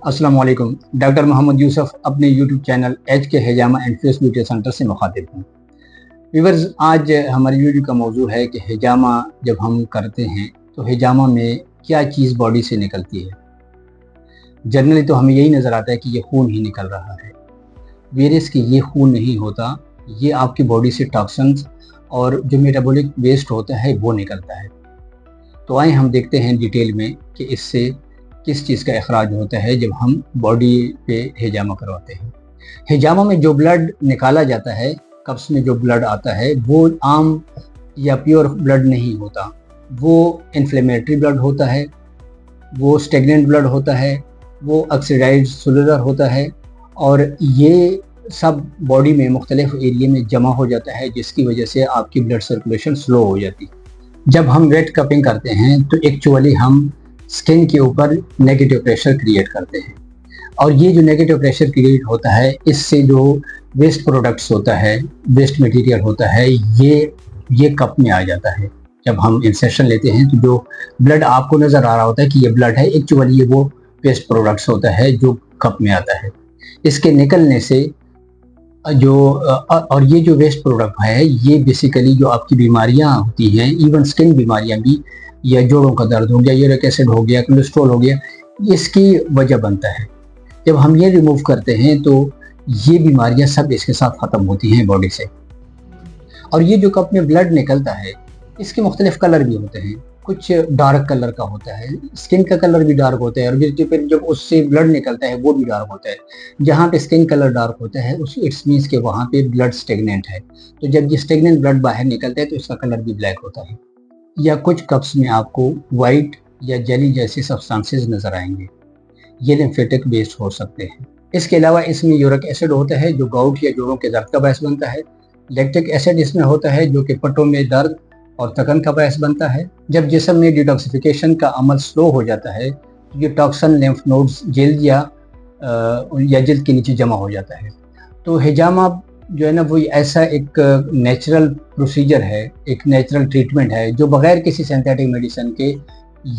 अस्सलाम वालेकुम। डॉक्टर मोहम्मद यूसुफ अपने यूट्यूब चैनल एच के हिजामा एंड फेस ब्यूटी सेंटर से मुखातिब हूँ। व्यूअर्स, आज हमारी वीडियो का मौजू है कि हिजामा जब हम करते हैं तो हिजामा में क्या चीज़ बॉडी से निकलती है। जनरली तो हमें यही नज़र आता है कि ये खून ही निकल रहा है, वेरियस कि ये खून नहीं होता, ये आपकी बॉडी से टॉक्सिन्स और जो मेटाबॉलिक वेस्ट होता है वो निकलता है। तो आए हम देखते हैं डिटेल में कि इससे किस चीज़ का अखराज होता है जब हम बॉडी पे हिजामा करवाते हैं। हिजामा में जो ब्लड निकाला जाता है, कप्स में जो ब्लड आता है वो आम या प्योर ब्लड नहीं होता, वो इन्फ्लेमेटरी ब्लड होता है, वो स्टेगनेंट ब्लड होता है, वो ऑक्सीडाइज्ड सेलुलर होता है और ये सब बॉडी में मुख्तलिफ एरिया में जमा हो जाता है, जिसकी वजह से आपकी ब्लड सर्कुलेशन स्लो हो जाती है। जब हम वेट कपिंग करते हैं तो एक्चुअली हम स्किन के ऊपर नेगेटिव प्रेशर क्रिएट करते हैं और ये जो नेगेटिव प्रेशर क्रिएट होता है, इससे जो वेस्ट प्रोडक्ट्स होता है, वेस्ट मटेरियल होता है, ये कप में आ जाता है। जब हम इंसेशन लेते हैं तो जो ब्लड आपको नज़र आ रहा होता है कि ये ब्लड है, एक्चुअली ये वो वेस्ट प्रोडक्ट्स होता है जो कप में आता है। इसके निकलने से और ये जो वेस्ट प्रोडक्ट है, ये बेसिकली जो आपकी बीमारियां होती हैं, इवन स्किन बीमारियां भी, या जोड़ों का दर्द हो गया, यूरिक एसिड हो गया, कोलेस्ट्रॉल हो गया, इसकी वजह बनता है। जब हम ये रिमूव करते हैं तो ये बीमारियां सब इसके साथ ख़त्म होती हैं बॉडी से। और ये जो कप में ब्लड निकलता है, इसके मुख्तलिफ कलर भी होते हैं। कुछ डार्क कलर का होता है, स्किन का कलर भी डार्क होता है, और फिर जब उससे ब्लड निकलता है वो भी डार्क होता है। जहाँ पे स्किन कलर डार्क होता है उस इट्स मीन्स के वहाँ पे ब्लड स्टेगनेंट है। तो जब ये स्टेगनेंट ब्लड बाहर निकलता है तो इसका कलर भी ब्लैक होता है। या कुछ कप्स में आपको वाइट या जेली जैसे सब्सटेंसेस नज़र आएंगे, ये लिम्फेटिक बेस्ड हो सकते हैं। इसके अलावा इसमें यूरिक एसिड होता है जो गाउट या जोड़ों के दर्द का बायस बनता है। लैक्टिक एसिड इसमें होता है जो कि पट्टों में दर्द और थकन का बायस बनता है। जब जिस्म में डिटॉक्सिफिकेशन का अमल स्लो हो जाता है तो ये टॉक्सिन लिम्फ नोड्स जल्द या जल्द के नीचे जमा हो जाता है। तो हिजामा जो है ना, वो ऐसा एक नेचुरल प्रोसीजर है, एक नेचुरल ट्रीटमेंट है जो बगैर किसी सिंथेटिक मेडिसिन के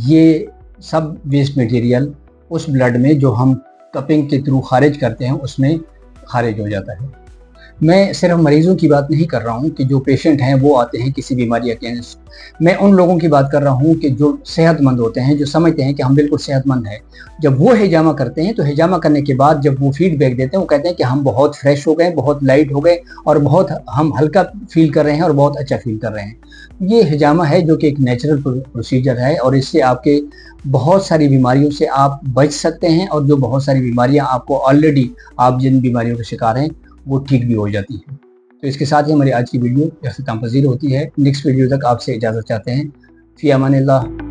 ये सब वेस्ट मटेरियल उस ब्लड में जो हम कपिंग के थ्रू खारिज करते हैं उसमें खारिज हो जाता है। मैं सिर्फ मरीज़ों की बात नहीं कर रहा हूँ कि जो पेशेंट हैं वो आते हैं किसी बीमारी के, मैं उन लोगों की बात कर रहा हूँ कि जो सेहतमंद होते हैं, जो समझते हैं कि हम बिल्कुल सेहतमंद हैं। जब वो हिजामा करते हैं तो हिजामा करने के बाद जब वो फीडबैक देते हैं, वो कहते हैं कि हम बहुत फ्रेश हो गए, बहुत लाइट हो गए और बहुत हम हल्का फील कर रहे हैं और बहुत अच्छा फील कर रहे हैं। ये हिजामा है जो कि एक नेचुरल प्रोसीजर है और इससे आपके बहुत सारी बीमारियों से आप बच सकते हैं, और जो बहुत सारी बीमारियाँ आपको ऑलरेडी आप जिन बीमारियों के शिकार हैं वो ठीक भी हो जाती है। तो इसके साथ ही हमारी आज की वीडियो इख्तिताम पज़ीर होती है। नेक्स्ट वीडियो तक आपसे इजाज़त चाहते हैं। फ़ी अमानिल्लाह।